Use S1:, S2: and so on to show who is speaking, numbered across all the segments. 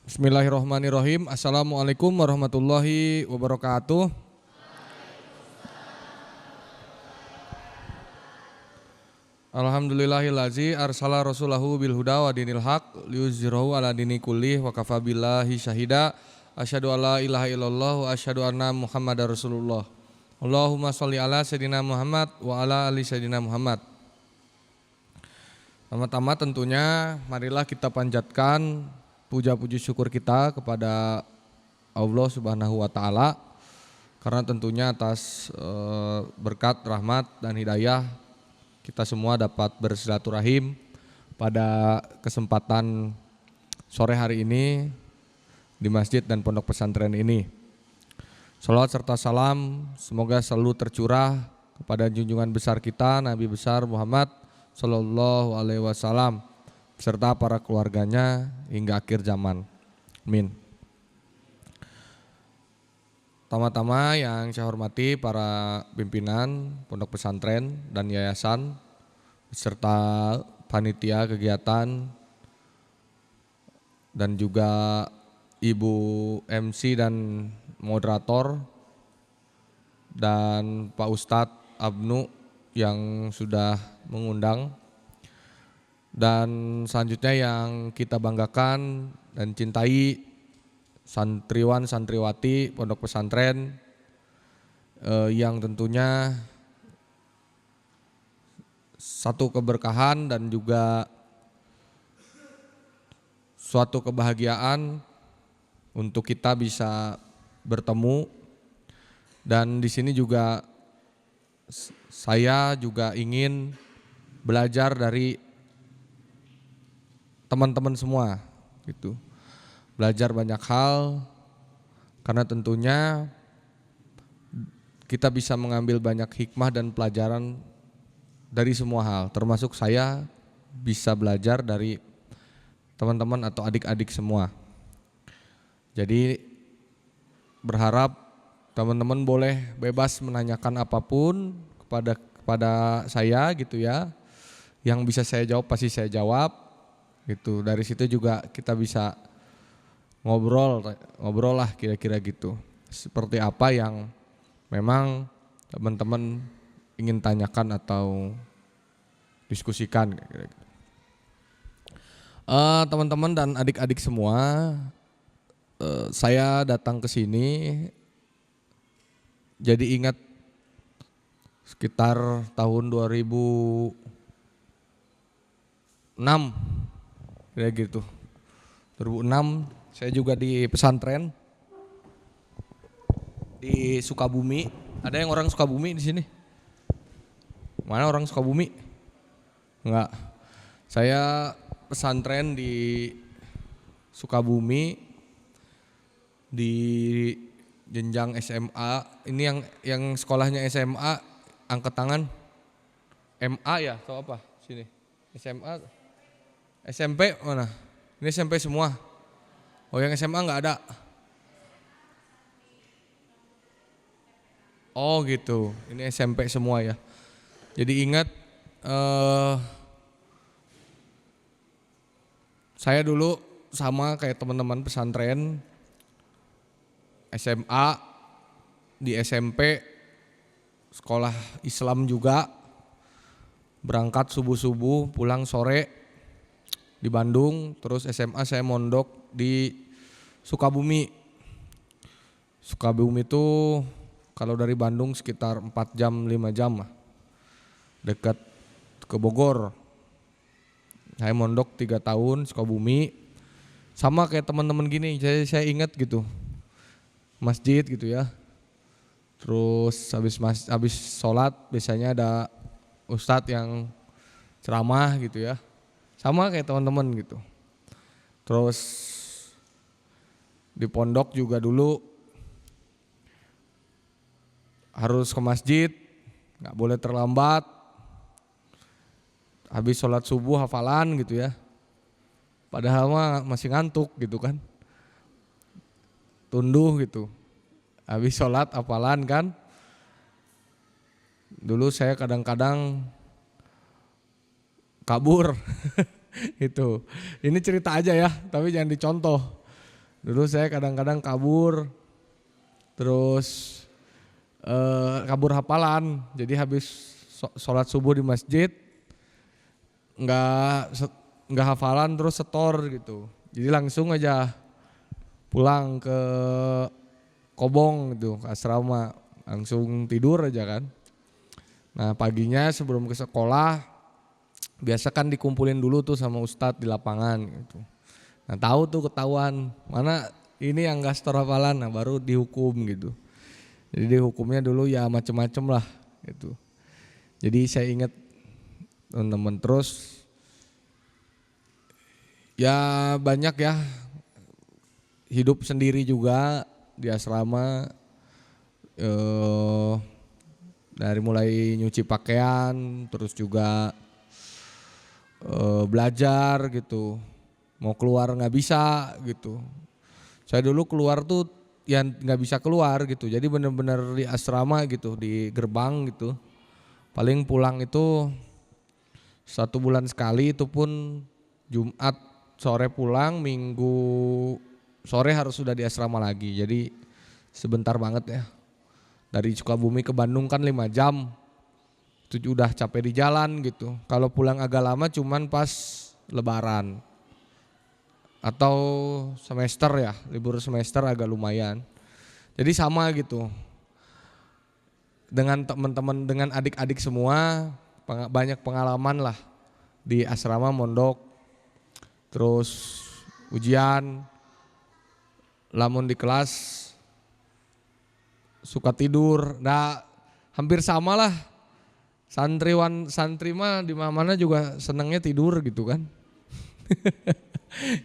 S1: Bismillahirrahmanirrahim. Assalamualaikum warahmatullahi wabarakatuh. Alhamdulillahillazi arsala rasulahu bil huda wa dinil haq liyuzhirahu ala dini kullih wa kafa billahi syahida. Asyhadu alla ilaha illallah wa asyhadu anna Muhammadar Rasulullah. Allahumma sholli ala sayidina Muhammad wa ala ali sayidina Muhammad. Pertama-tama tentunya marilah kita panjatkan puja-puji syukur kita kepada Allah Subhanahu wa taala karena tentunya atas berkat, rahmat dan hidayah kita semua dapat bersilaturahim pada kesempatan sore hari ini di masjid dan pondok pesantren ini. Shalawat serta salam semoga selalu tercurah kepada junjungan besar kita Nabi besar Muhammad sallallahu alaihi wasallam beserta para keluarganya hingga akhir zaman. Amin. Tama-tama yang saya hormati para pimpinan pondok pesantren dan yayasan beserta panitia kegiatan dan juga Ibu MC dan moderator dan Pak Ustadz Abnu yang sudah mengundang. Dan selanjutnya yang kita banggakan dan cintai santriwan santriwati pondok pesantren yang tentunya satu keberkahan dan juga suatu kebahagiaan untuk kita bisa bertemu. Dan di sini juga saya juga ingin belajar dari teman-teman semua gitu. Belajar banyak hal karena tentunya kita bisa mengambil banyak hikmah dan pelajaran dari semua hal, termasuk saya bisa belajar dari teman-teman atau adik-adik semua. Jadi berharap teman-teman boleh bebas menanyakan apapun kepada saya gitu ya. Yang bisa saya jawab pasti saya jawab. Gitu. Dari situ juga kita bisa ngobrol lah kira-kira gitu. Seperti apa yang memang teman-teman ingin tanyakan atau diskusikan kira-kira gitu. Teman-teman dan adik-adik semua, saya datang ke sini jadi ingat sekitar tahun 2006 kayak gitu. 2006 saya juga di pesantren di Sukabumi. Ada yang orang Sukabumi di sini? Mana orang Sukabumi? Enggak. Saya pesantren di Sukabumi di jenjang SMA. Ini yang sekolahnya SMA angkat tangan. MA ya atau apa? Sini. SMA. SMP mana? Ini SMP semua. Oh yang SMA nggak ada. Oh gitu. Ini SMP semua ya. Jadi ingat saya dulu sama kayak teman-teman pesantren SMA di SMP sekolah Islam juga, berangkat subuh-subuh pulang sore di Bandung. Terus SMA saya mondok di Sukabumi. Sukabumi itu kalau dari Bandung sekitar 4 jam 5 jam lah, dekat ke Bogor. Saya mondok 3 tahun Sukabumi. Sama kayak teman-teman gini, saya ingat gitu masjid gitu ya. Terus habis sholat biasanya ada ustadz yang ceramah gitu ya. Sama kayak teman-teman gitu. Terus di pondok juga dulu harus ke masjid, nggak boleh terlambat. Habis sholat subuh hafalan gitu ya. Padahal mah masih ngantuk gitu kan. Tunduh gitu. Habis sholat hafalan kan. Dulu saya kadang-kadang kabur. Itu. Ini cerita aja ya, tapi jangan dicontoh. Dulu saya kadang-kadang kabur, terus kabur hafalan. Jadi habis sholat subuh di masjid, nggak hafalan terus setor gitu. Jadi langsung aja pulang ke Kobong gitu, ke asrama, langsung tidur aja kan. Nah paginya sebelum ke sekolah, biasa kan dikumpulin dulu tuh sama ustadz di lapangan gitu. Nah tahu tuh ketahuan mana ini yang gak setor hafalan, nah baru dihukum gitu. Jadi dihukumnya dulu ya macem-macem lah gitu. Jadi saya ingat teman-teman, terus ya banyak ya, hidup sendiri juga di asrama, dari mulai nyuci pakaian, terus juga belajar gitu. Mau keluar nggak bisa gitu. Saya dulu keluar tuh yang nggak bisa keluar gitu. Jadi bener-bener di asrama gitu, di gerbang gitu. Paling pulang itu 1 bulan sekali, itu pun Jumat sore pulang, Minggu sore harus sudah di asrama lagi. Jadi sebentar banget ya. Dari Sukabumi ke Bandung kan 5 jam. Itu udah capek di jalan gitu. Kalau pulang agak lama cuman pas lebaran. Atau semester ya, libur semester agak lumayan. Jadi sama gitu. Dengan teman-teman, dengan adik-adik semua, banyak pengalaman lah di asrama mondok. Terus ujian, lamun di kelas suka tidur. Nah, hampir sama lah. Santri mah di mana juga senangnya tidur gitu kan.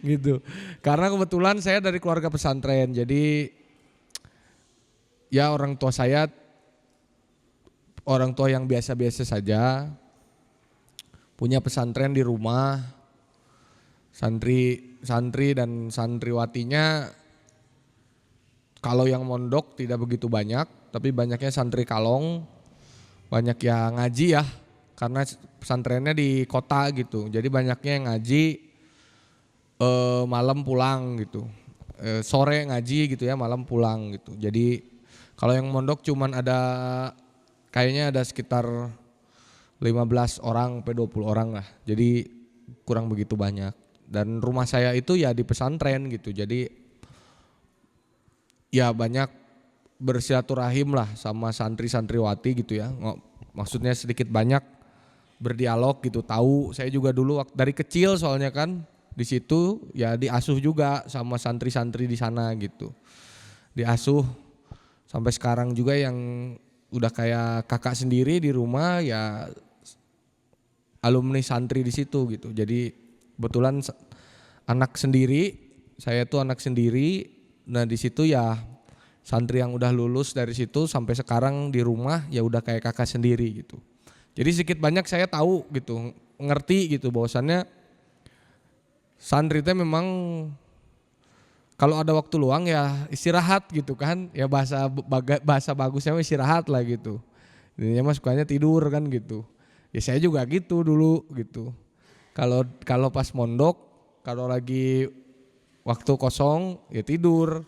S1: Gitu. Karena kebetulan saya dari keluarga pesantren. Jadi ya orang tua saya orang tua yang biasa-biasa saja. Punya pesantren di rumah. Santri dan santriwatinya kalau yang mondok tidak begitu banyak, tapi banyaknya santri kalong, banyak yang ngaji ya, karena pesantrennya di kota gitu, jadi banyaknya yang ngaji, malam pulang gitu, sore ngaji gitu ya, malam pulang gitu. Jadi kalau yang mondok cuman kayaknya ada sekitar 15 orang sampai 20 orang lah, jadi kurang begitu banyak. Dan rumah saya itu ya di pesantren gitu, jadi ya banyak bersilaturahim lah sama santri-santriwati gitu ya. Maksudnya sedikit banyak berdialog gitu. Tahu saya juga dulu dari kecil soalnya kan di situ ya diasuh juga sama santri-santri di sana gitu. Diasuh sampai sekarang juga, yang udah kayak kakak sendiri di rumah ya alumni santri di situ gitu. Jadi kebetulan anak sendiri, saya tuh anak sendiri. Nah di situ ya santri yang udah lulus dari situ sampai sekarang di rumah ya udah kayak kakak sendiri gitu. Jadi sedikit banyak saya tahu gitu, ngerti gitu bahwasannya santri itu memang kalau ada waktu luang ya istirahat gitu kan, ya bahasa bagusnya istirahat lah gitu. Intinya mah sukanya tidur kan gitu. Ya saya juga gitu dulu gitu. Kalau pas mondok, kalau lagi waktu kosong ya tidur.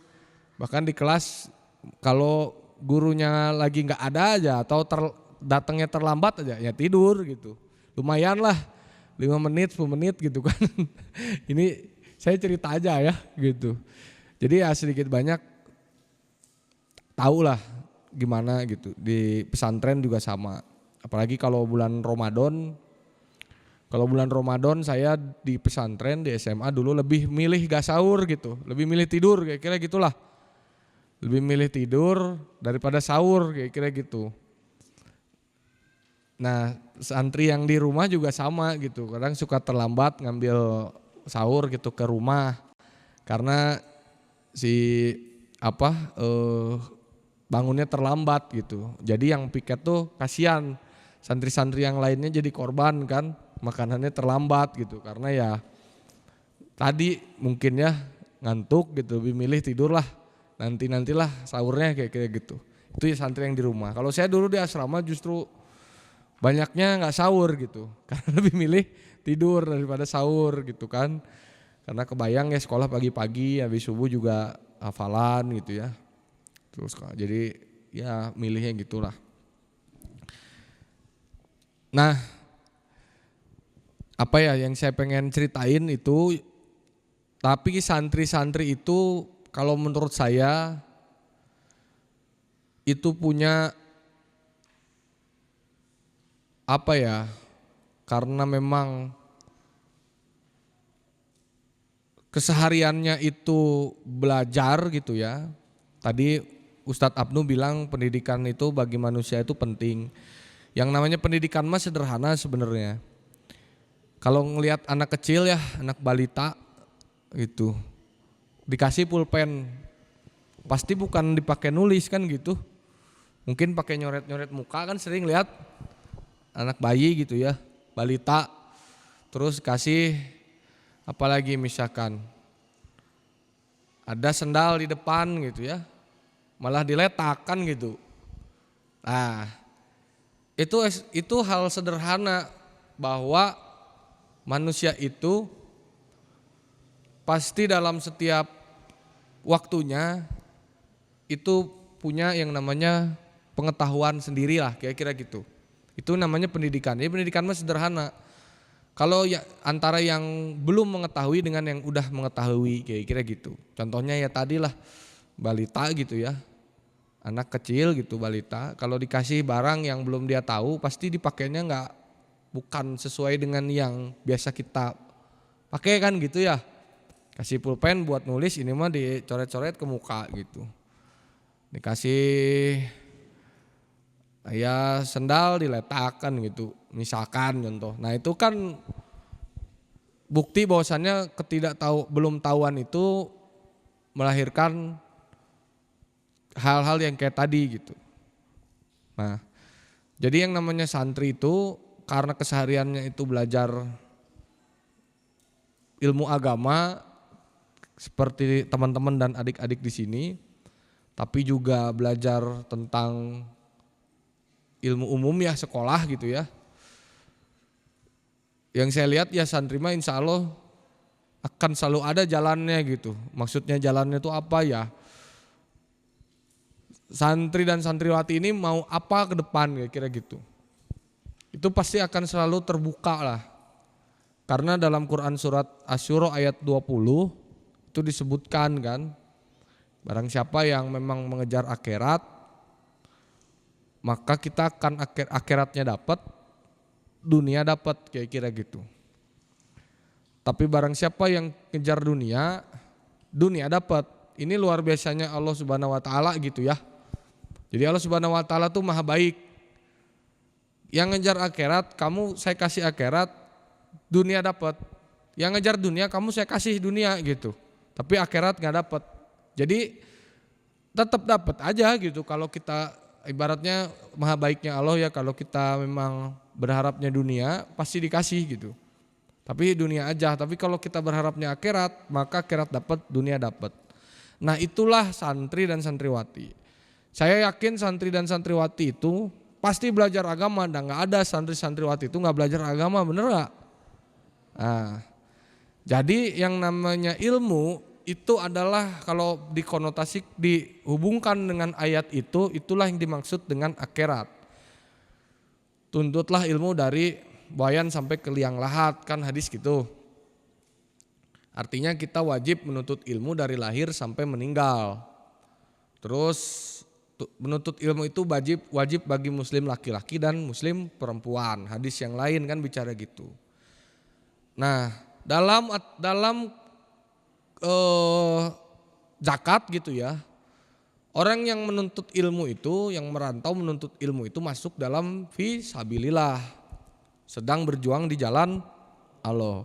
S1: Bahkan di kelas kalau gurunya lagi nggak ada aja atau datangnya terlambat aja ya tidur gitu. Lumayan lah 5 menit 10 menit gitu kan. Ini saya cerita aja ya gitu. Jadi ya sedikit banyak tahu lah gimana gitu. Di pesantren juga sama. Apalagi kalau bulan Ramadan. Kalau bulan Ramadan saya di pesantren di SMA dulu lebih milih gak sahur gitu, lebih milih tidur kira-kira gitulah. Lebih milih tidur daripada sahur kira-kira gitu. Nah santri yang di rumah juga sama gitu, kadang suka terlambat ngambil sahur gitu ke rumah. Karena bangunnya terlambat gitu. Jadi yang piket tuh kasihan, santri-santri yang lainnya jadi korban kan. Makanannya terlambat gitu karena ya tadi mungkin ya ngantuk gitu, lebih milih tidur lah, nantilah sahurnya kayak gitu. Itu ya santri yang di rumah. Kalau saya dulu di asrama justru banyaknya nggak sahur gitu karena lebih milih tidur daripada sahur gitu kan. Karena kebayang ya sekolah pagi-pagi habis subuh juga hafalan gitu ya. Terus jadi ya milihnya gitulah. Nah, apa ya yang saya pengen ceritain itu, tapi santri-santri itu kalau menurut saya itu punya apa ya, karena memang kesehariannya itu belajar gitu ya. Tadi Ustadz Abnu bilang pendidikan itu bagi manusia itu penting. Yang namanya pendidikan mah sederhana sebenarnya. Kalau ngelihat anak kecil ya, anak balita gitu, dikasih pulpen, pasti bukan dipakai nulis kan gitu. Mungkin pakai nyoret-nyoret muka, kan sering lihat anak bayi gitu ya, balita. Terus kasih apalagi misalkan ada sendal di depan gitu ya, malah diletakkan gitu. Nah, itu hal sederhana bahwa manusia itu pasti dalam setiap waktunya itu punya yang namanya pengetahuan sendiri lah, kira-kira gitu. Itu namanya pendidikan. Jadi pendidikan mah sederhana. Kalau ya antara yang belum mengetahui dengan yang udah mengetahui, kira-kira gitu. Contohnya ya tadilah balita gitu ya, anak kecil gitu balita. Kalau dikasih barang yang belum dia tahu, pasti dipakainya bukan sesuai dengan yang biasa kita pakai kan gitu ya. Kasih pulpen buat nulis, ini mah dicoret-coret ke muka gitu. Dikasih ya sendal diletakkan gitu, misalkan contoh. Nah itu kan bukti bahwasannya belum tahuan itu melahirkan hal-hal yang kayak tadi gitu. Nah jadi yang namanya santri itu karena kesehariannya itu belajar ilmu agama seperti teman-teman dan adik-adik di sini, tapi juga belajar tentang ilmu umum ya, sekolah gitu ya. Yang saya lihat ya santri mah insya Allah akan selalu ada jalannya gitu. Maksudnya jalannya itu apa ya? Santri dan santriwati ini mau apa ke depan kira-kira gitu. Itu pasti akan selalu terbuka lah. Karena dalam Quran surat Asy-Syura ayat 20 itu disebutkan kan, barang siapa yang memang mengejar akhirat, maka kita akan akhiratnya dapat, dunia dapat, kira-kira gitu. Tapi barang siapa yang kejar dunia, dunia dapat. Ini luar biasanya Allah Subhanahu wa taala gitu ya. Jadi Allah Subhanahu wa taala tuh maha baik. Yang ngejar akhirat, saya kasih akhirat, dunia dapat. Yang ngejar dunia, kamu saya kasih dunia gitu. Tapi akhirat nggak dapat. Jadi tetap dapat aja gitu kalau kita ibaratnya maha baiknya Allah ya, kalau kita memang berharapnya dunia pasti dikasih gitu. Tapi dunia aja, tapi kalau kita berharapnya akhirat, maka akhirat dapat, dunia dapat. Nah itulah santri dan santriwati. Saya yakin santri dan santriwati itu pasti belajar agama, dan gak ada santri-santriwati itu gak belajar agama, bener gak? Nah, jadi yang namanya ilmu itu adalah kalau dihubungkan dengan ayat itu, itulah yang dimaksud dengan akhirat. Tuntutlah ilmu dari buayan sampai ke liang lahat, kan hadis gitu. Artinya kita wajib menuntut ilmu dari lahir sampai meninggal. Terus menuntut ilmu itu wajib bagi muslim laki-laki dan muslim perempuan. Hadis yang lain kan bicara gitu. Nah, dalam zakat gitu ya. Orang yang menuntut ilmu itu, yang merantau menuntut ilmu itu masuk dalam fisabilillah, sedang berjuang di jalan Allah.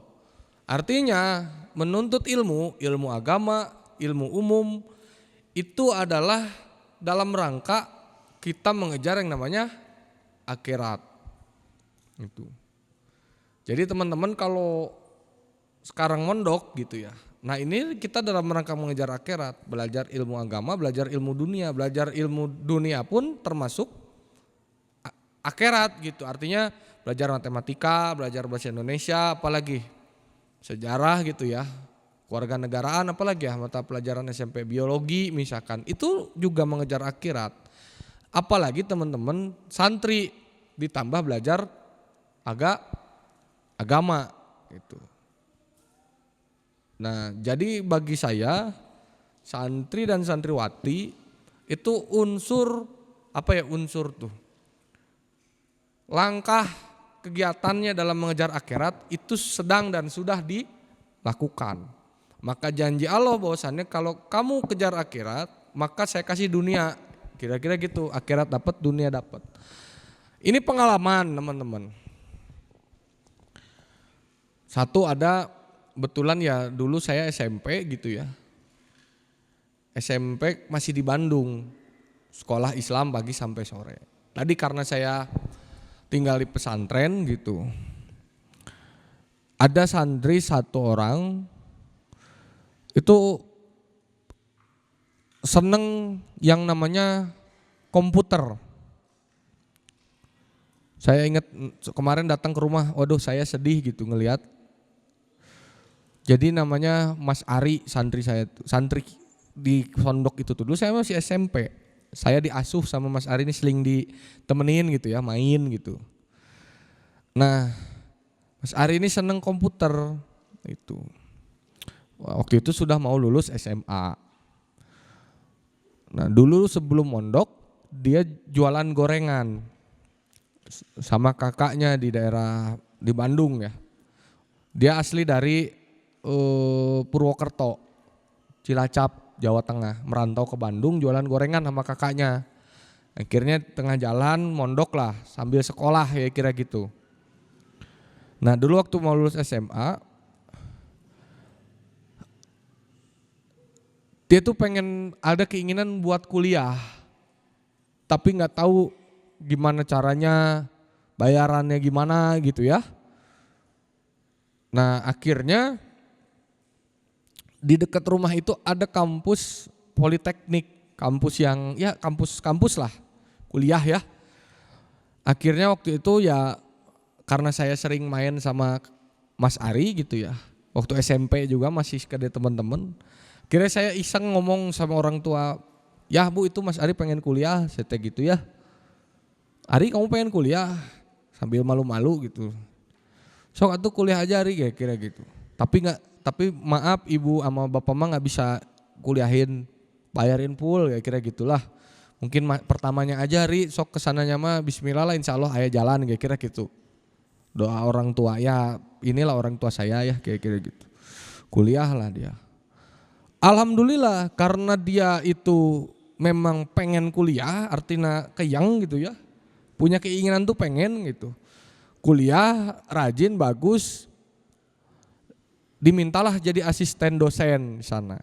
S1: Artinya menuntut ilmu agama, ilmu umum itu adalah dalam rangka kita mengejar yang namanya akhirat. Itu. Jadi teman-teman kalau sekarang mondok gitu ya. Nah ini kita dalam rangka mengejar akhirat, belajar ilmu agama, belajar ilmu dunia. Belajar ilmu dunia pun termasuk akhirat gitu. Artinya belajar matematika, belajar bahasa Indonesia, apalagi sejarah gitu ya. kewarganegaraan apalagi ya, mata pelajaran SMP biologi misalkan, itu juga mengejar akhirat. Apalagi teman-teman santri ditambah belajar agama gitu. Nah, jadi bagi saya santri dan santriwati itu unsur unsur tuh. Langkah kegiatannya dalam mengejar akhirat itu sedang dan sudah dilakukan. Maka janji Allah bahwasannya kalau kamu kejar akhirat, maka saya kasih dunia. Kira-kira gitu, akhirat dapat, dunia dapat. Ini pengalaman teman-teman. Satu ada betulan ya dulu saya SMP gitu ya. SMP masih di Bandung, sekolah Islam pagi sampai sore. Tadi karena saya tinggal di pesantren gitu. Ada santri satu orang itu seneng yang namanya komputer. Saya ingat kemarin datang ke rumah, waduh saya sedih gitu ngelihat. Jadi namanya Mas Ari, santri saya tuh, santri di pondok itu tuh. Dulu saya masih SMP. Saya diasuh sama Mas Ari ini, sering ditemenin gitu ya, main gitu. Nah, Mas Ari ini seneng komputer itu. Waktu itu sudah mau lulus SMA. Nah, dulu sebelum mondok dia jualan gorengan sama kakaknya di daerah di Bandung ya. Dia asli dari Purwokerto, Cilacap, Jawa Tengah, merantau ke Bandung jualan gorengan sama kakaknya. Akhirnya tengah jalan mondok lah sambil sekolah ya kira gitu. Nah dulu waktu mau lulus SMA, dia tuh pengen ada keinginan buat kuliah, tapi nggak tahu gimana caranya, bayarannya gimana gitu ya. Nah akhirnya di dekat rumah itu ada kampus politeknik, kampus yang ya kampus lah, kuliah ya. Akhirnya waktu itu ya karena saya sering main sama Mas Ari gitu ya, waktu SMP juga masih ke teman-teman. Akhirnya saya iseng ngomong sama orang tua, ya Bu itu Mas Ari pengen kuliah, saya gitu ya. Ari kamu pengen kuliah, sambil malu-malu gitu. Sok atuh kuliah aja Ari kayak kira gitu. Tapi maaf ibu sama bapak mah nggak bisa kuliahin, bayarin full kayak kira gitulah. Mungkin pertamanya aja Ri sok kesananya mah bismillah lah insya Allah ayah jalan kayak kira gitu. Doa orang tua ya inilah orang tua saya ya kayak kira gitu. Kuliah lah dia. Alhamdulillah karena dia itu memang pengen kuliah artinya keyang gitu ya. Punya keinginan tuh pengen gitu. Kuliah rajin bagus. Dimintalah jadi asisten dosen di sana.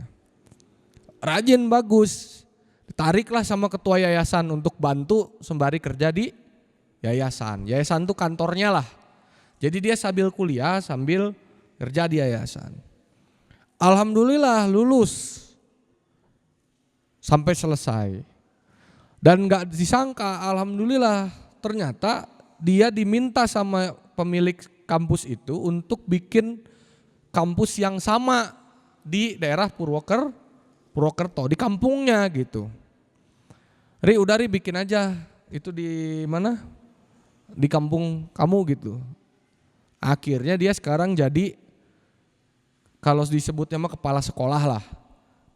S1: Rajin bagus. Ditariklah sama ketua yayasan untuk bantu sembari kerja di yayasan. Yayasan itu kantornya lah. Jadi dia sambil kuliah sambil kerja di yayasan. Alhamdulillah lulus sampai selesai. Dan gak disangka alhamdulillah ternyata dia diminta sama pemilik kampus itu untuk bikin kampus yang sama di daerah Purwokerto, di kampungnya gitu. Ri udah Ri bikin aja itu di mana? Di kampung kamu gitu. Akhirnya dia sekarang jadi kalau disebutnya mah kepala sekolah lah.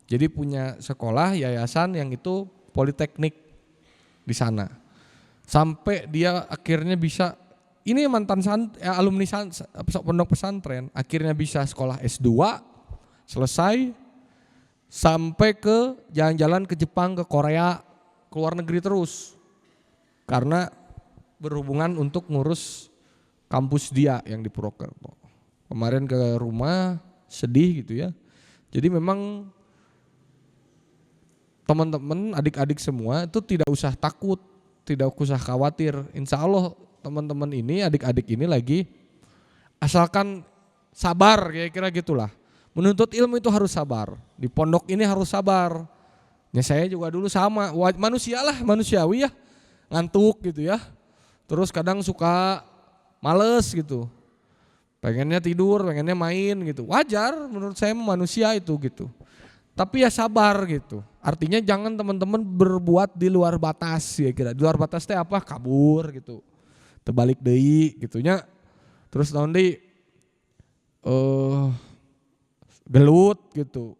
S1: Jadi punya sekolah yayasan yang itu politeknik di sana. Sampai dia akhirnya bisa ini mantan alumni pondok pesantren, akhirnya bisa sekolah S2, selesai, sampai ke jalan-jalan ke Jepang, ke Korea, ke luar negeri terus. Karena berhubungan untuk ngurus kampus dia yang di Purwokerto. Kemarin ke rumah, sedih gitu ya. Jadi memang teman-teman, adik-adik semua itu tidak usah takut, tidak usah khawatir. Insya Allah teman-teman ini, adik-adik ini lagi asalkan sabar kira-kira gitulah. Menuntut ilmu itu harus sabar. Di pondok ini harus sabar. Ya saya juga dulu sama, manusiawi ya, ngantuk gitu ya. Terus kadang suka males gitu. pengennya tidur, pengennya main gitu. Wajar menurut saya manusia itu gitu. Tapi ya sabar gitu. Artinya jangan teman-teman berbuat di luar batas ya kira. Di luar batas teh apa? Kabur gitu. Terbalik deui gitunya. Terus naon deui? Gelut gitu.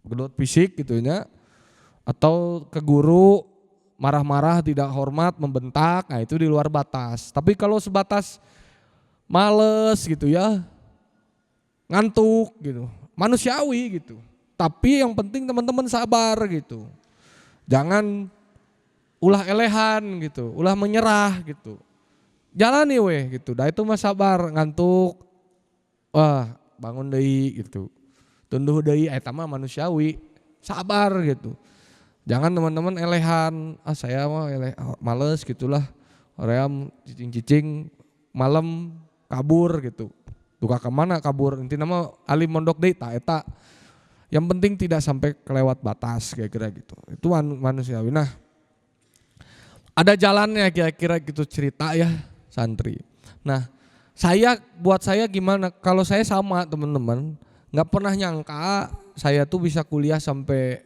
S1: Gelut fisik gitunya. Atau ke guru marah-marah, tidak hormat, membentak, nah itu di luar batas. Tapi kalau sebatas males gitu ya, ngantuk gitu, manusiawi gitu. Tapi yang penting teman-teman sabar gitu. Jangan ulah elehan gitu, ulah menyerah gitu. Jalani weh gitu, dah itu mah sabar, ngantuk, wah bangun deui gitu. Tunduh deui eta mah manusiawi, sabar gitu. Jangan teman-teman elehan, saya mah males gitulah. Hoream cicing-cicing malam kabur gitu. Duka kemana kabur, intinya mah ali mondok deui tah eta. Yang penting tidak sampai kelewat batas kira-kira gitu. Itu manusiawi. Nah, ada jalannya kira-kira gitu cerita ya santri. Nah, buat saya gimana? Kalau saya sama teman-teman, nggak pernah nyangka saya tuh bisa kuliah sampai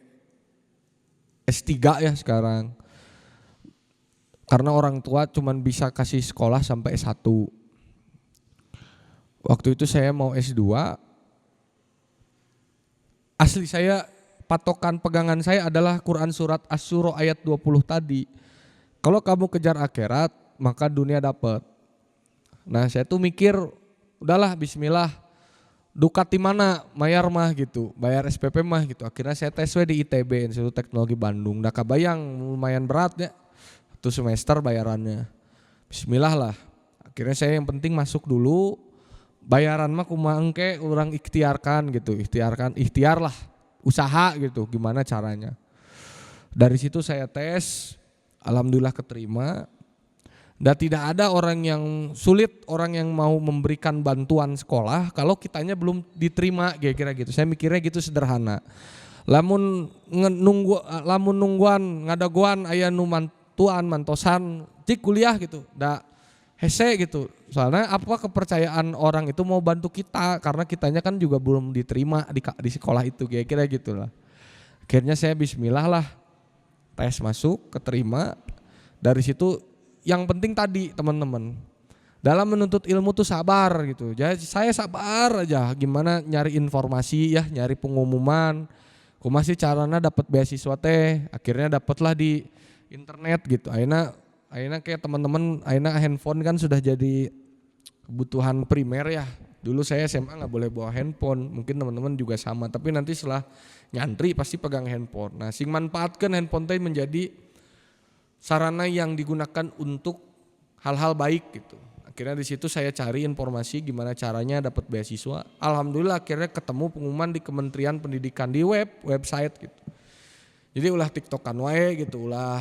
S1: S3 ya sekarang. Karena orang tua cuman bisa kasih sekolah sampai S1. Waktu itu saya mau S2. Asli saya, patokan pegangan saya adalah Quran surat Asy-Syura ayat 20 tadi. Kalau kamu kejar akhirat, maka dunia dapat. Nah saya tuh mikir, udahlah bismillah, Ducati mana, mayar mah gitu, bayar SPP mah gitu. Akhirnya saya tes di ITB, Institut Teknologi Bandung. Udah kebayang lumayan berat ya, 1 semester bayarannya. Bismillah lah, akhirnya saya yang penting masuk dulu. Bayaran mah kumaha engke orang ikhtiarkan gitu, ikhtiar lah, usaha gitu, gimana caranya. Dari situ saya tes, alhamdulillah keterima. Dan tidak ada orang yang sulit, orang yang mau memberikan bantuan sekolah kalau kitanya belum diterima kira-kira gitu. Saya mikirnya gitu sederhana. Lamun nungguan ngadaguan aya nu mantosan cik kuliah gitu. Da hese gitu. Soalnya apa kepercayaan orang itu mau bantu kita karena kitanya kan juga belum diterima di sekolah itu kira-kira gitulah. Akhirnya saya bismillah lah. Tes masuk, keterima. Dari situ yang penting tadi teman-teman, dalam menuntut ilmu tuh sabar gitu. Jadi saya sabar aja gimana nyari informasi ya, nyari pengumuman. Kumaha sih carana dapat beasiswa teh? Akhirnya dapatlah di internet gitu. Akhirnya kayak teman-teman, akhirnya handphone kan sudah jadi kebutuhan primer ya. Dulu saya SMA nggak boleh bawa handphone, mungkin teman-teman juga sama. Tapi nanti setelah nyantri pasti pegang handphone. Nah, sing manfaatkan handphone teh menjadi sarana yang digunakan untuk hal-hal baik gitu. Akhirnya di situ saya cari informasi gimana caranya dapat beasiswa. Alhamdulillah akhirnya ketemu pengumuman di Kementerian Pendidikan di website gitu. Jadi ulah TikTokan wae gitu, ulah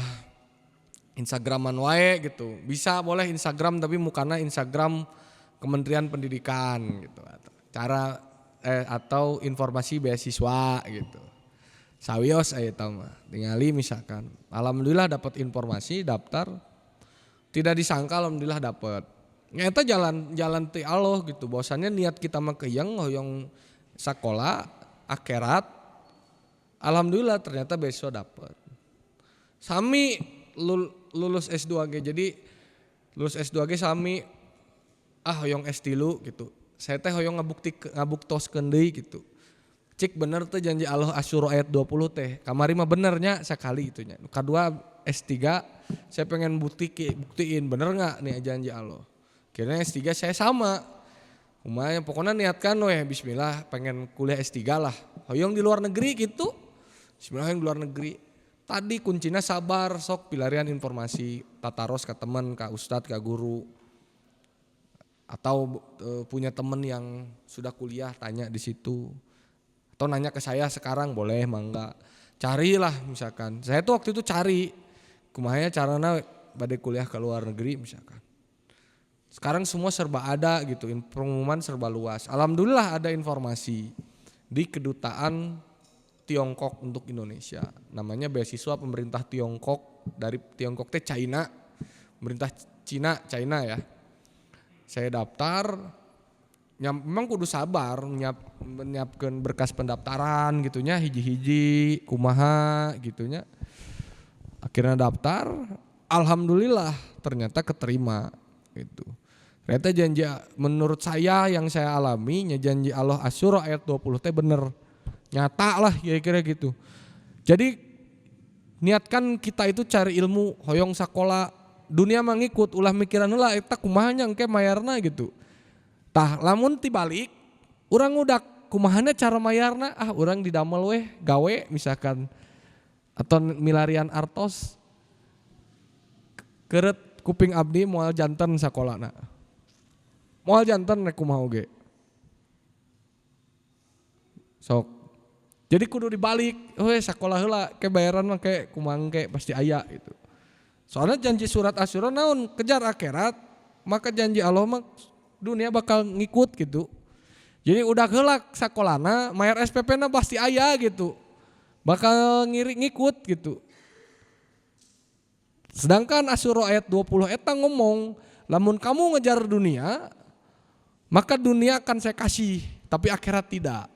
S1: Instagraman wae gitu. Bisa boleh Instagram tapi mukana Instagram Kementerian Pendidikan gitu. Atau informasi beasiswa gitu. Sawios aya eta mah. Tingali misalkan. Alhamdulillah dapat informasi, daftar. Tidak disangka alhamdulillah dapat. Nyata jalan ti Allah gitu. Bahwasannya niat kita mah hoyong sekolah akhirat. Alhamdulillah ternyata beasiswa dapat. Sami lulus S2 ge. Jadi lulus S2 ge sami hoyong S3 gitu. Saya teh hoyong ngabuktoskeun deui gitu. Cik bener tuh janji Allah Asy-Syura ayat 20 teh. Kamari mah benernya sekali itunya. Kedua S3 saya pengen buktiin bener enggak nih janji Allah. Akhirnya S3 saya sama. Lumayan pokoknya niatkan weh bismillah pengen kuliah S3 lah. Hoyong di luar negeri gitu. Bismillah di luar negeri. Tadi kuncinya sabar, sok pilarian informasi, tataros ke teman, ke ustadz, ke guru. Atau punya teman yang sudah kuliah tanya di situ. Atau nanya ke saya sekarang boleh mangga. Carilah misalkan. Saya tuh waktu itu cari kumaha carana bade kuliah ke luar negeri misalkan. Sekarang semua serba ada gitu, pengumuman serba luas. Alhamdulillah ada informasi di kedutaan Tiongkok untuk Indonesia. Namanya beasiswa pemerintah Tiongkok, dari Tiongkok teh China. Pemerintah China ya. Saya daftar, memang kudu sabar menyiapkan berkas pendaftaran gitunya hiji-hiji kumaha gitunya. Akhirnya daftar, alhamdulillah ternyata keterima gitu. Ternyata janji menurut saya yang saya alami janji Allah Asyura ayat 20 teh bener. Nyata lah kira-kira gitu. Jadi niatkan kita itu cari ilmu hoyong sakola dunia mangikut ulah mikiran heula eta kumaha nya engke mayarna gitu. Tah lamun tibalik urang udah kumahana cara mayarna urang didamel weh gawe misalkan atau milarian artos keret kuping abdi moal janten sakolana. Moal janten rek kumaha oge. Sok. Jadi kudu dibalik, sakola heula ke bayaran mah ke kumangke pasti aya gitu. Soalnya janji surat Asyura naon kejar akhirat, maka janji Allah mah dunia bakal ngikut gitu. Jadi udah heula sakolana, mayar SPP-na pasti aya gitu. Bakal ngikut gitu. Sedangkan Asyura ayat 20 eta ngomong, lamun kamu ngejar dunia, maka dunia akan saya kasih, tapi akhirat tidak.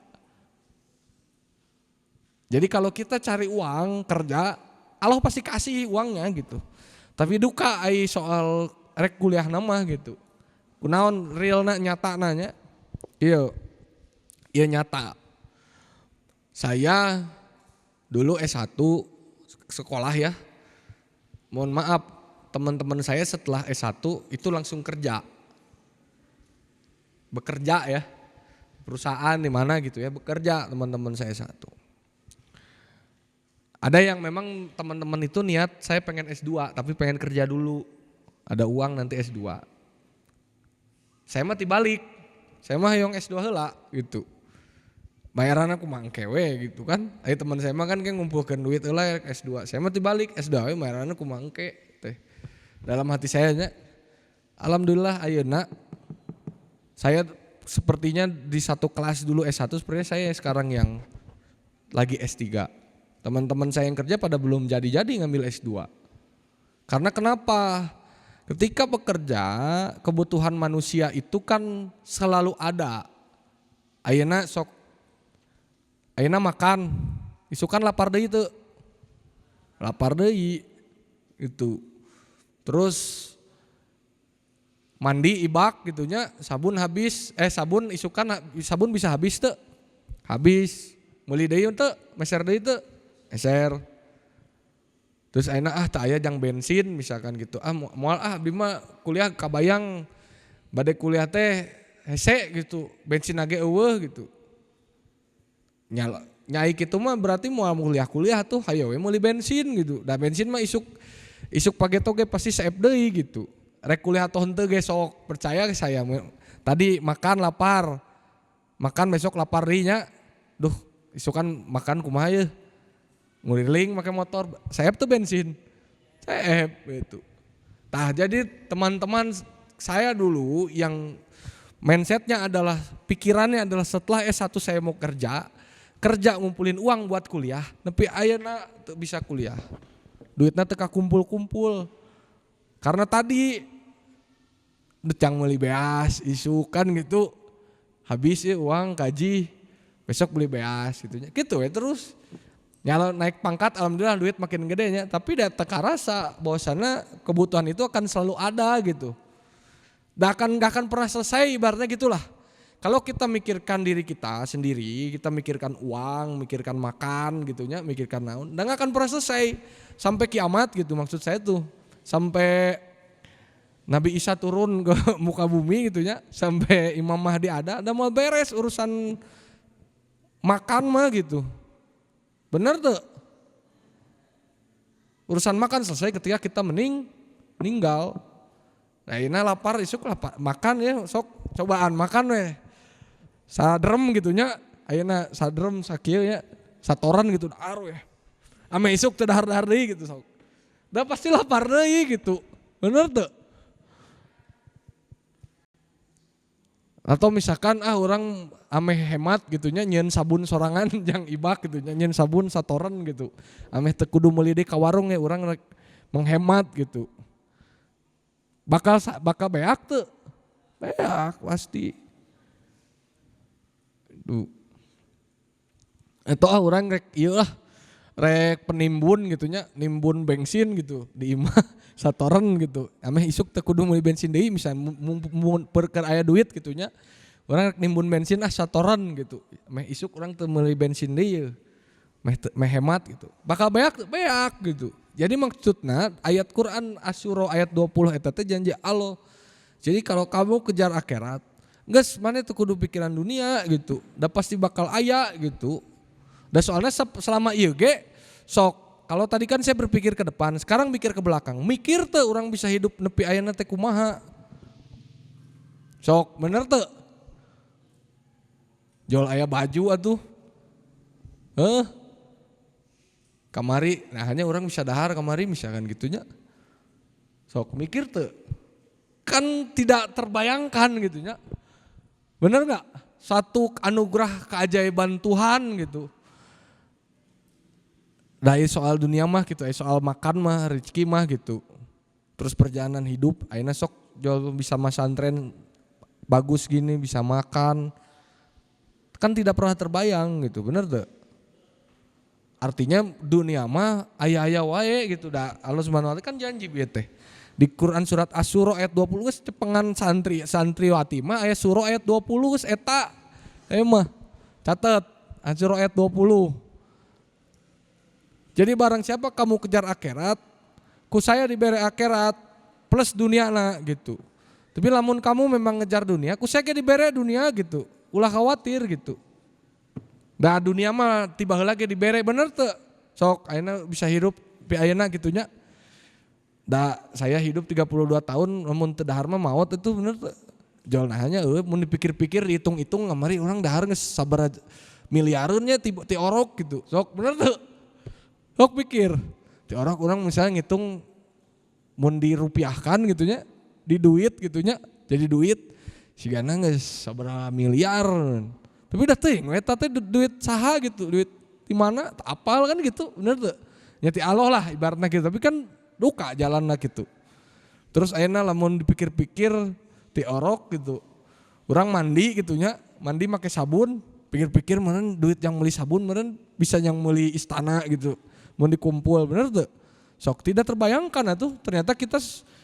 S1: Jadi kalau kita cari uang, kerja, Allah pasti kasih uangnya gitu. Tapi duka ai soal rek kuliah nama gitu. Kunaon realna nyata nanya. Iya nyata. Saya dulu S1 sekolah ya. Mohon maaf, teman-teman saya setelah S1 itu langsung kerja. Bekerja ya. Perusahaan di mana gitu ya, bekerja teman-teman saya S1. Ada yang memang teman-teman itu niat saya pengen S2 tapi pengen kerja dulu. Ada uang nanti S2. Saya mah tibalik. Saya mah yang S2 heula gitu. Bayaran aku mangkewe gitu kan. Ayo teman saya mah kan ngumpulkan duit heula S2. Saya mah tibalik S2 bayaran aku mangke teh. Dalam hati saya nya alhamdulillah ayeuna saya sepertinya di satu kelas dulu S1 sepertinya saya sekarang yang lagi S3. Teman-teman saya yang kerja pada belum jadi-jadi ngambil S2. Karena kenapa? Ketika bekerja, kebutuhan manusia itu kan selalu ada. Ayeuna makan, isukan lapar deui teu. Lapar deui itu. Terus mandi ibak gitunya, sabun habis, sabun isukan sabun bisa habis teu? Habis. Meuli deui teu? Meser deui teu? Eser. Terus ayeuna tak aya jang bensin misalkan gitu. Moal bima kuliah kabayang bade kuliah teh hese gitu. Bensin age eueuh gitu. Nyai kitu mah berarti moal kuliah tuh hayo we meuli bensin gitu. Da bensin mah isuk page toge pasti saep deui gitu. Rek kuliah toh henteu ge sok percaya saya. Tadi makan lapar. Makan besok lapar deui nya. Duh, isukan makan kumaha yeuh. Nguriling pakai motor, saep tuh bensin, saep gitu. Nah jadi teman-teman saya dulu yang mindsetnya adalah pikirannya adalah setelah S1 saya mau kerja ngumpulin uang buat kuliah, tapi ayeuna tuh bisa kuliah, duitnya teka kumpul-kumpul, karena tadi decang beli beas, isu kan gitu, habis ya uang gaji, besok beli beas gitu ya terus. Kalau naik pangkat alhamdulillah duit makin gedenya, tapi teka rasa bahwasannya kebutuhan itu akan selalu ada gitu. Gak akan pernah selesai ibaratnya gitulah. Kalau kita mikirkan diri kita sendiri, kita mikirkan uang, mikirkan makan gitunya, mikirkan naon, dan gak akan pernah selesai sampai kiamat gitu maksud saya tuh. Sampai Nabi Isa turun ke muka bumi gitunya, sampai Imam Mahdi ada mau beres urusan makan mah gitu. Bener tuh. Urusan makan selesai ketika kita meninggal. Nah ini lapar isuk lapar makan ya sok cobaan makan weh. Sadrem gitunya, ayeuna sadrem sakieu nya satoran gitu aru ya. Ame isuk teu dahar-dahar deui gitu sok. Da pasti lapar deui gitu. Bener tuh. Atau misalkan orang ameh hemat gitunya nyeun sabun sorangan jang ibak gitu nyeun sabun satoran gitu. Ameh teu kudu meuli deui ka warung ya urang menghemat gitu. Bakal beak teu? Beak pasti. Tuh. Itu orang rek ieu lah. Rek penimbun gitunya, nimbun bensin gitu di imah satoran gitu. Ameh isuk teu kudu meuli bensin deui misalnya mun keur aya duit gitunya. Urang rek nimbun bensin satoran gitu. Ameh isuk urang teu meuli bensin deui. Meh hemat gitu. Bakal beak gitu. Jadi maksudna ayat Quran Asyura ayat 20 eta teh janji Allah. Jadi kalau kamu kejar akhirat, geus maneh teu kudu pikiran dunia gitu. Da pasti bakal aya gitu. Dan soalnya selama ieu ge sok kalau tadi kan saya berpikir ke depan, sekarang mikir ke belakang. Mikir teu orang bisa hidup nepi ayeuna teh kumaha. Sok bener teu? Jual aya baju atuh. Kamari, nah hanya orang bisa dahar kamari misalkan gitunya. Sok mikir teu? Kan tidak terbayangkan gitunya. Bener enggak? Satu anugerah keajaiban Tuhan gitu. Dari soal dunia mah gitu, soal makan mah, rezeki mah gitu. Terus perjalanan hidup, ayeuna sok jual bisa masantren bagus gini, bisa makan. Kan tidak pernah terbayang gitu, bener tuh. Artinya dunia mah aya-aya wae gitu. Da Allah Subhanahu wa taala kan janji bieu teh. Di Quran surat Asy-Syura ayat 20 geus cepengan santriwati mah aya surah ayat 20 geus eta. Mah catet Asy-Syura ayat 20. Jadi barang siapa kamu kejar akhirat, ku saya diberi akhirat plus dunia na gitu. Tapi lamun kamu memang ngejar dunia, ku saya diberi dunia gitu. Ulah khawatir gitu. Da dunia mah tiba heula ge dibere bener teu? Sok ayeuna bisa hidup pi ayeuna gitunya. Da saya hidup 32 tahun lamun teu dahar mah maot itu bener teu? Jol nahanya mun dipikir-pikir dihitung-hitung ngamari urang dahar geus sabaraha miliareun nya ti orok gitu. Sok bener teu? Sok pikir, di orang misalnya ngitung mun dirupiahkan gitunya, di duit gitunya, jadi duit sigana geus sabaraha miliar. Tapi dah teuing eta teh duit saha gitu, duit di mana? Apal kan gitu, bener tuh. Nyati Allah lah ibaratna gitu, tapi kan duka jalanna gitu. Terus ayeuna lamun dipikir-pikir ti orok gitu. Urang mandi gitunya, mandi make sabun, pikir-pikir meureun duit yang beli sabun meureun bisa yang beli istana gitu. Mau dikumpul bener tuh, sok tidak terbayangkan atuh ternyata kita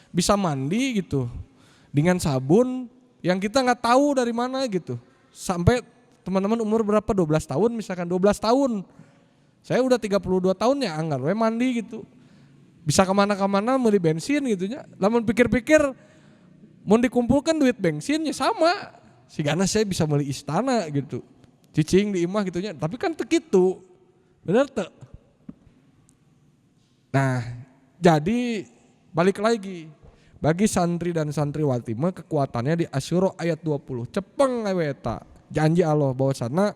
S1: bisa mandi gitu dengan sabun yang kita nggak tahu dari mana gitu. Sampai teman-teman umur berapa 12 tahun misalkan 12 tahun, saya udah 32 tahun ya anggar we mandi gitu, bisa kemana-kemana beli bensin gitunya. Lamun pikir-pikir mau dikumpulkan duit bensin ya sama, sigana saya bisa beli istana gitu, cicing di imah gitunya. Tapi kan teu kitu, bener teu? Nah, jadi balik lagi bagi santri dan santriwati mah kekuatannya di Asy-Syura ayat 20. Cepeng we eta. Janji Allah bahwasana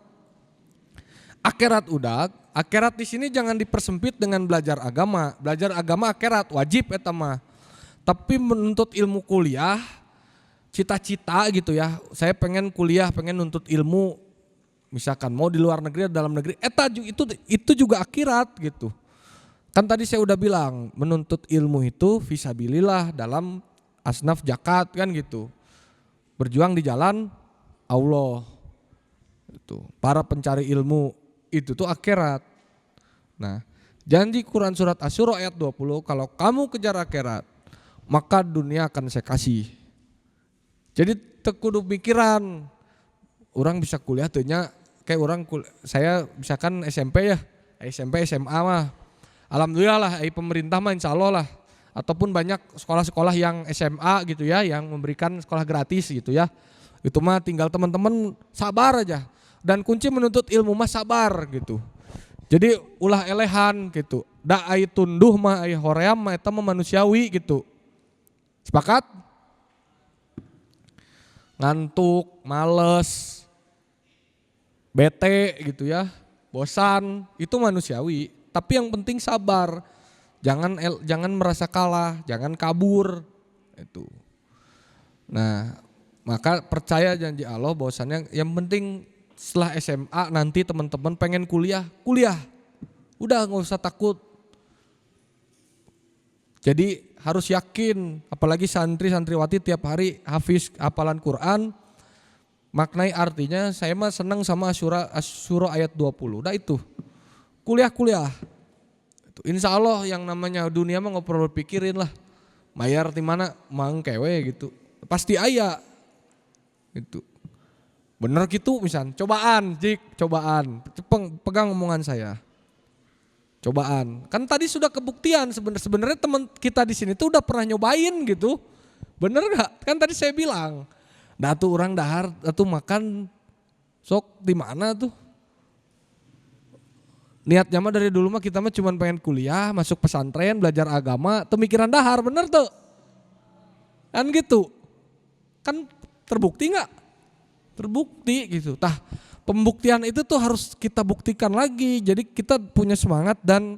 S1: akhirat udah, akhirat di sini jangan dipersempit dengan belajar agama. Belajar agama akhirat wajib eta mah. Tapi menuntut ilmu kuliah, cita-cita gitu ya. Saya pengen kuliah, pengen nuntut ilmu misalkan mau di luar negeri atau dalam negeri. Eta itu juga akhirat gitu. Kan tadi saya udah bilang menuntut ilmu itu fisabilillah dalam asnaf zakat kan gitu. Berjuang di jalan Allah. Itu para pencari ilmu itu tuh akhirat. Nah, janji Quran surat Asy-Syura ayat 20, kalau kamu kejar akhirat, maka dunia akan saya kasih. Jadi teu kudu pikiran orang bisa kuliah teu nya kayak saya misalkan SMP ya, SMP SMA mah alhamdulillah lah, pemerintah mah insya Allah lah. Ataupun banyak sekolah-sekolah yang SMA gitu ya, yang memberikan sekolah gratis gitu ya. Itu mah tinggal teman-teman sabar aja. Dan kunci menuntut ilmu mah sabar gitu. Jadi ulah elehan gitu. Da ai tunduh mah ai hoream mah eta mah manusiawi gitu. Sepakat? Ngantuk, males, bete gitu ya, bosan, itu manusiawi. Tapi yang penting sabar, jangan merasa kalah, jangan kabur, itu. Nah, maka percaya janji Allah bahwasannya yang penting setelah SMA nanti teman-teman pengen kuliah, udah nggak usah takut. Jadi harus yakin, apalagi santri-santriwati tiap hari hafiz hafalan Quran, maknai artinya saya mah senang sama Asy-Syura ayat 20. Udah itu. Kuliah. Insya Allah yang namanya dunia mah nggak perlu pikirin lah. Mayar di mana mangkewe gitu. Pasti aya. Gitu. Bener gitu misal. Cobaan. Pegang omongan saya. Cobaan. Kan tadi sudah kebuktian sebenarnya teman kita di sini tuh udah pernah nyobain gitu. Bener gak? Kan tadi saya bilang. Dah tuh orang dahar, tuh makan sok di mana tuh? Niatnya mah dari dulu mah kita mah cuma pengen kuliah, masuk pesantren, belajar agama, tuh mikiran dahar, bener tuh? Kan gitu. Kan terbukti nggak? Terbukti gitu. Tah, pembuktian itu tuh harus kita buktikan lagi. Jadi kita punya semangat dan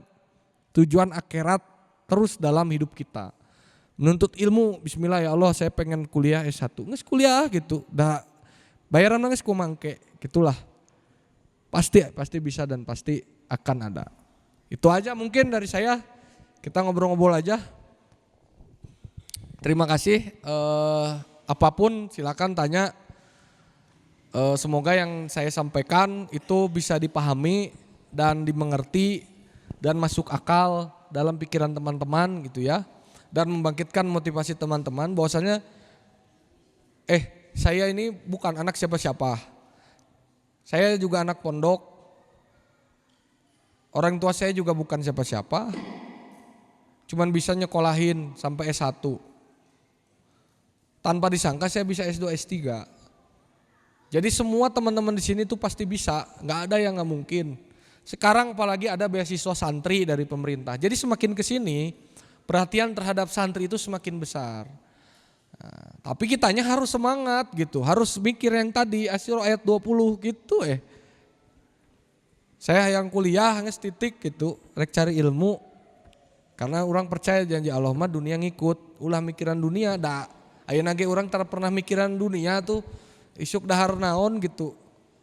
S1: tujuan akhirat terus dalam hidup kita. Menuntut ilmu, bismillah ya Allah saya pengen kuliah S1. Nges kuliah gitu. Dah bayaran nges kumangke, gitulah. Pasti bisa dan pasti akan ada. Itu aja mungkin dari saya. Kita ngobrol-ngobrol aja. Terima kasih. Apapun silakan tanya. Semoga yang saya sampaikan itu bisa dipahami dan dimengerti dan masuk akal dalam pikiran teman-teman gitu ya. Dan membangkitkan motivasi teman-teman bahwasanya saya ini bukan anak siapa-siapa. Saya juga anak pondok. Orang tua saya juga bukan siapa-siapa. Cuman bisa nyekolahin sampai S1. Tanpa disangka saya bisa S2, S3. Jadi semua teman-teman di sini tuh pasti bisa, nggak ada yang nggak mungkin. Sekarang apalagi ada beasiswa santri dari pemerintah. Jadi semakin kesini perhatian terhadap santri itu semakin besar. Nah, tapi kitanya harus semangat gitu, harus mikir yang tadi Asy-Syura ayat 20 gitu Saya yang kuliah nges titik gitu, rek cari ilmu. Karena orang percaya janji Allah mah dunia ngikut, ulah mikiran dunia da. Ayeuna ge urang tara pernah mikiran dunia tuh. Isuk dahar naon gitu.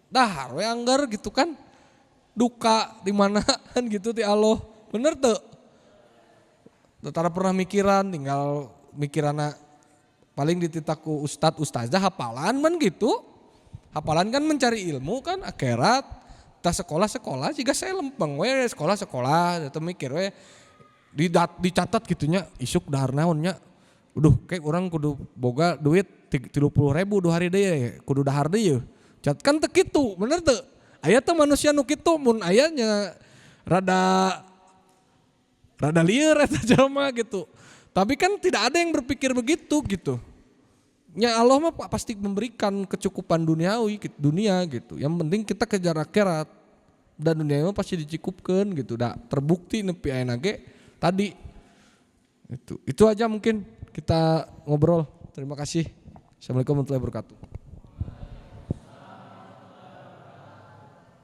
S1: Dahar we anggar gitu kan. Duka di mana kan gitu ti Allah. Bener tuh. Tara pernah mikiran, tinggal mikirana paling dititaku ustadzah hafalan man gitu. Hafalan kan mencari ilmu kan akhirat. Tah sekolah jika saya lempeng we sekolah atau mikir we dicatat gitunya isuk dahar naonnya. Kayak orang kudu boga duit 30.000 2 hari deh kudu dahar deh cat kan teu kitu bener teu aya teh manusia nu kitu mun ayanya rada lieur eta jelema gitu tapi kan tidak ada yang berpikir begitu gitu nya Allah mah pasti memberikan kecukupan duniawi dunia gitu yang penting kita kejar akhirat dan dunia mah pasti dicukupkeun gitu da terbukti nepi ayeuna ge tadi itu aja mungkin kita ngobrol. Terima kasih. Assalamualaikum warahmatullahi wabarakatuh.